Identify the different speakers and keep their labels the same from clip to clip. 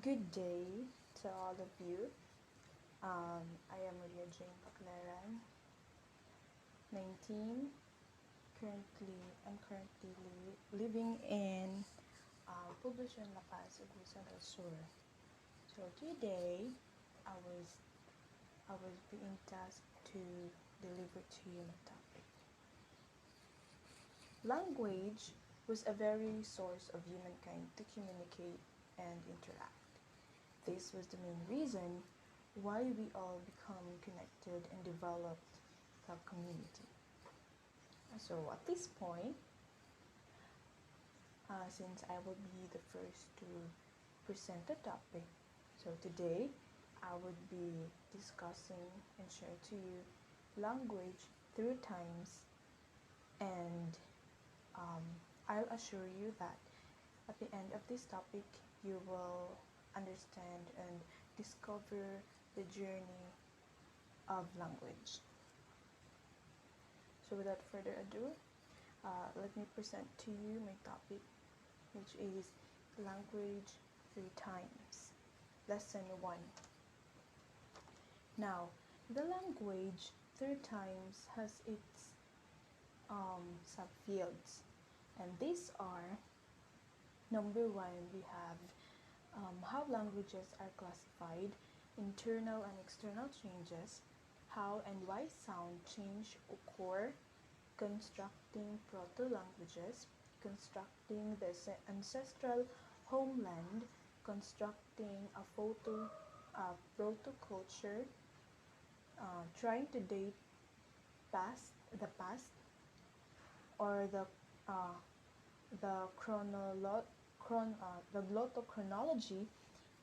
Speaker 1: Good day to all of you. I am Maria Jane Paclaran, 19. I'm currently living in Poblacion La Paz, Agusan del Sur. So today, I was being tasked to deliver to you my topic. Language was a very source of humankind to communicate and interact. This was the main reason why we all become connected and developed a community. So at this point, since I will be the first to present the topic, so today I would be discussing and share to you language through times, and I'll assure you that at the end of this topic you will understand and discover the journey of language. So without further ado, let me present to you my topic, which is language through times. Lesson 1. Now, the language through times has its subfields, and these are: number 1, we have how languages are classified, internal and external changes, how and why sound change occur, constructing proto-languages, constructing the ancestral homeland, constructing a proto-culture, trying to date the past, or the glottochronology,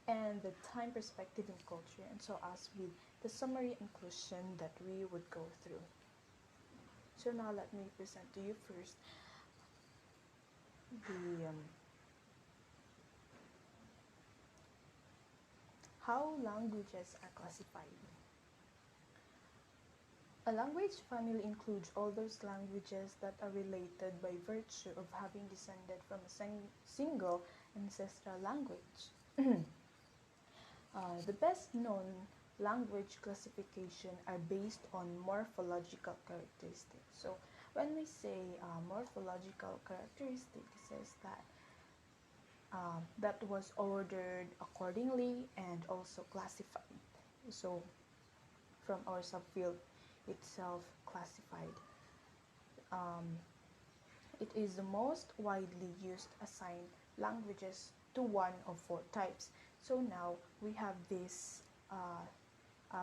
Speaker 1: and the time perspective in culture, and so as with the summary inclusion that we would go through. So now let me present to you first the how languages are classified. A language family includes all those languages that are related by virtue of having descended from a single ancestral language. The best known language classification are based on morphological characteristics. So when we say morphological characteristics, it says that that was ordered accordingly and also classified. So from our subfield itself classified. It is the most widely used assigned languages to one of 4 types. So now we have this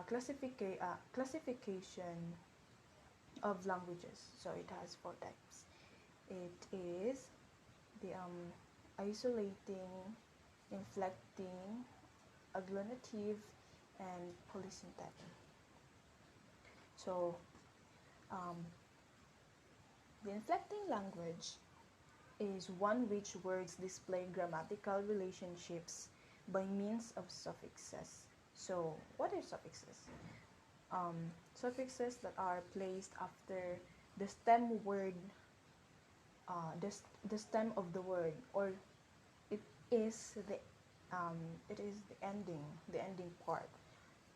Speaker 1: classification of languages. So it has 4 types. It is the isolating, inflecting, agglutinative, and polysyntactic. So the inflecting language is one which words display grammatical relationships by means of suffixes. So what are suffixes? Suffixes that are placed after the stem word, the stem of the word, or it is the ending part.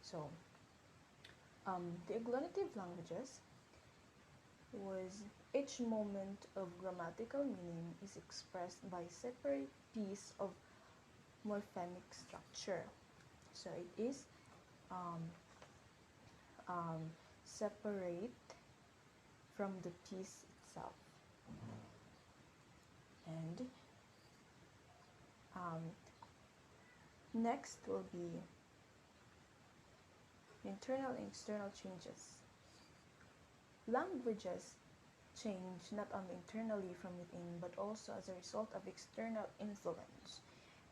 Speaker 1: So the agglutinative languages was each moment of grammatical meaning is expressed by separate piece of morphemic structure. So it is separate from the piece itself. And next will be internal and external changes. Languages change not only internally from within, but also as a result of external influence,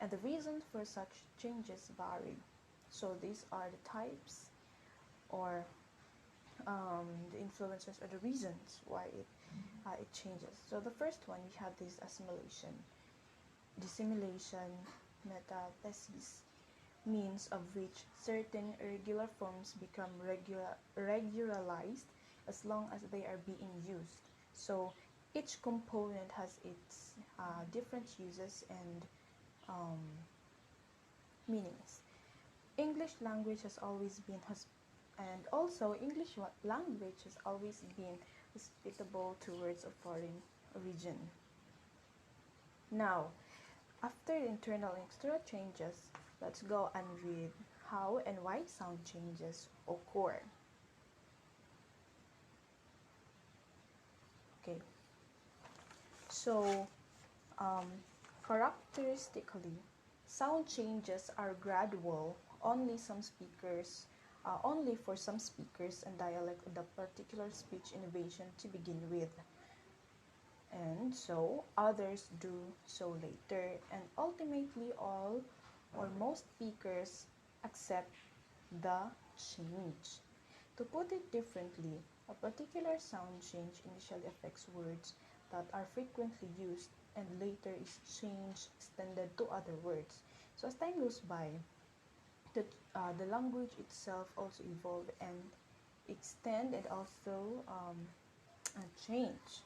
Speaker 1: and the reasons for such changes vary. So these are the types, or the influences, or the reasons why it changes. So the first one, we have this assimilation, dissimilation, metathesis, means of which certain irregular forms become regularized as long as they are being used. So each component has its different uses, and meanings. English language has always been and also English language has always been hospitable towards a foreign origin. Now, after internal and external changes, let's go and read how and why sound changes occur. Okay, so um, characteristically, sound changes are gradual. Only for some speakers and dialect of the particular speech innovation to begin with, and so others do so later, and ultimately all or most speakers accept the change. To put it differently, a particular sound change initially affects words that are frequently used and later is changed, extended to other words. So as time goes by, the language itself also evolve and extend and also change.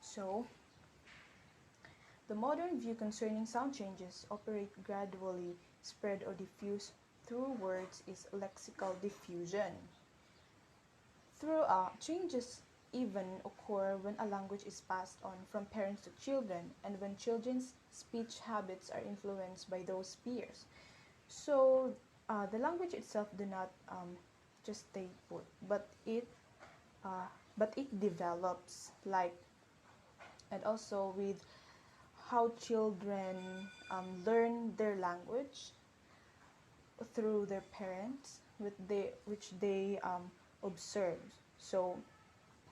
Speaker 1: So the modern view concerning sound changes operate gradually, spread or diffuse through words is lexical diffusion. Through changes even occur when a language is passed on from parents to children and when children's speech habits are influenced by those peers. So the language itself do not just stay put, uh, but it develops, like, and also with how children learn their language through their parents, which they observe. So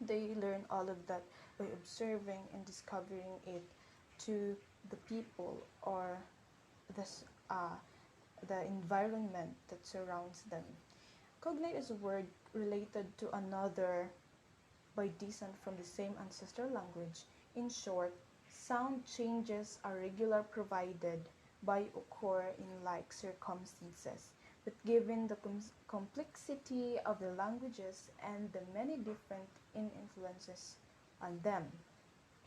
Speaker 1: they learn all of that by observing and discovering it to the people or the, uh, the environment that surrounds them. Cognate is a word related to another by descent from the same ancestral language. In short, sound changes are regular provided by occur in like circumstances, but given the complexity of the languages and the many different influences on them,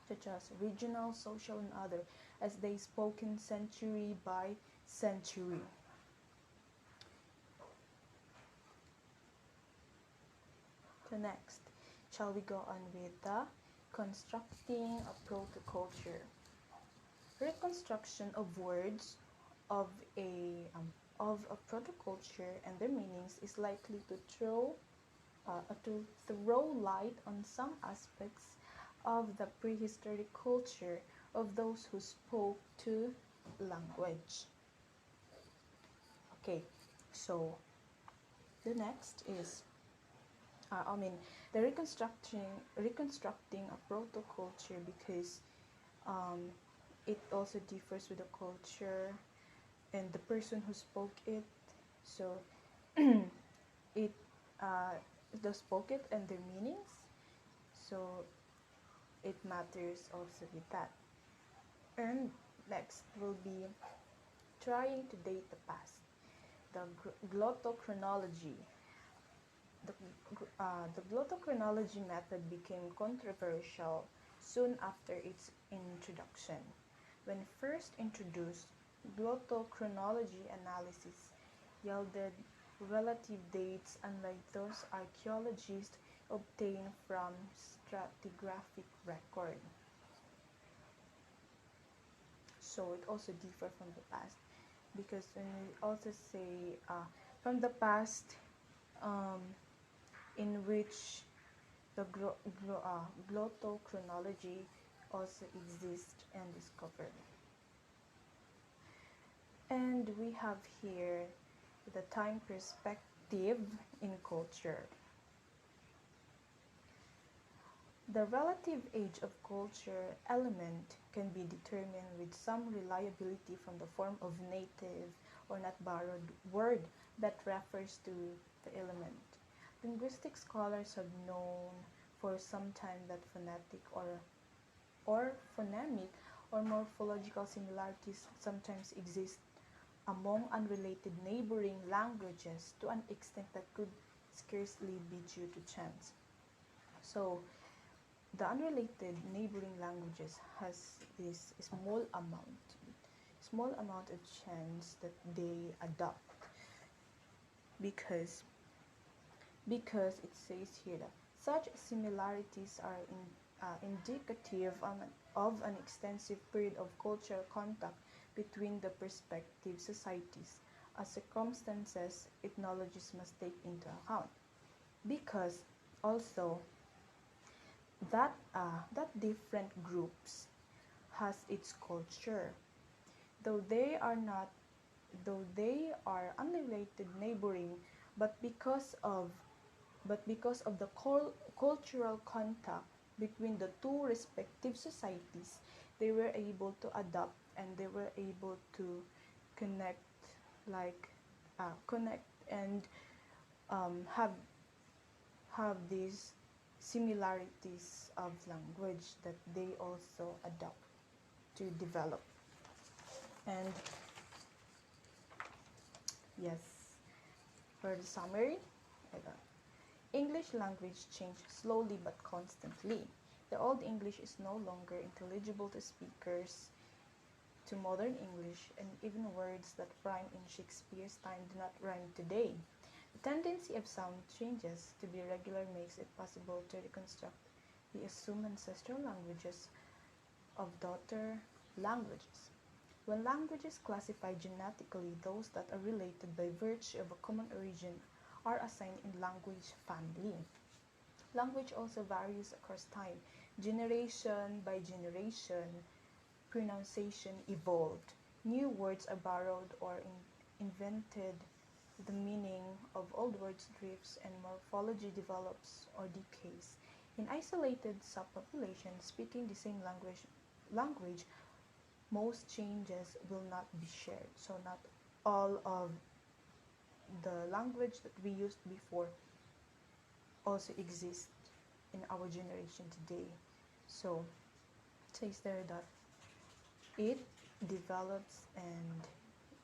Speaker 1: such as regional, social, and other, as they spoken century by century. So next, shall we go on with the constructing a proto-culture? Reconstruction of words of a proto-culture and their meanings is likely to throw light on some aspects of the prehistoric culture of those who spoke to language. Okay, so the next is I mean the reconstructing a proto-culture, because um, it also differs with the culture and the person who spoke it. So it the spoke it and their meanings. So it matters also with that. And next will be trying to date the past. The glottochronology. The glottochronology method became controversial soon after its introduction. When first introduced, glottochronology analysis yielded relative dates unlike those archaeologists obtain from stratigraphic record. So it also differs from the past, because when we also say from the past, um, in which the glottochronology also exists and discovered. And we have here the time perspective in culture. The relative age of culture element can be determined with some reliability from the form of native or not borrowed word that refers to the element. Linguistic scholars have known for some time that phonetic or phonemic or morphological similarities sometimes exist among unrelated neighboring languages to an extent that could scarcely be due to chance. So, the unrelated neighboring languages has this small amount of chance that they adopt, because it says here that such similarities are indicative of an extensive period of cultural contact between the respective societies, as circumstances ethnologists must take into account. Because also that different groups has its culture, though they are not though they are unrelated neighboring, but because of the cultural contact between the two respective societies, they were able to adapt, and they were able to connect, like connect and have these similarities of language that they also adopt to develop. And yes, for the summary, English language changed slowly but constantly. The Old English is no longer intelligible to speakers to modern English, and even words that rhyme in Shakespeare's time do not rhyme today. The tendency of sound changes to be regular makes it possible to reconstruct the assumed ancestral languages of daughter languages. When languages classified genetically, those that are related by virtue of a common origin are assigned in language family. Language also varies across time. Generation by generation, pronunciation evolved. New words are borrowed or invented. The meaning of old words drifts, and morphology develops or decays. In isolated subpopulations speaking the same language, most changes will not be shared. So not all of the language that we used before also exists in our generation today. So it says there that it develops and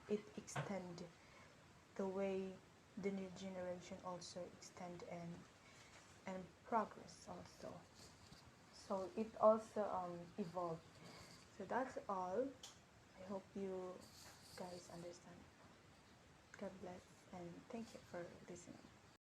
Speaker 1: it extends the way the new generation also extend and progress also. So it also evolved. So that's all. I hope you guys understand. God bless, and thank you for listening.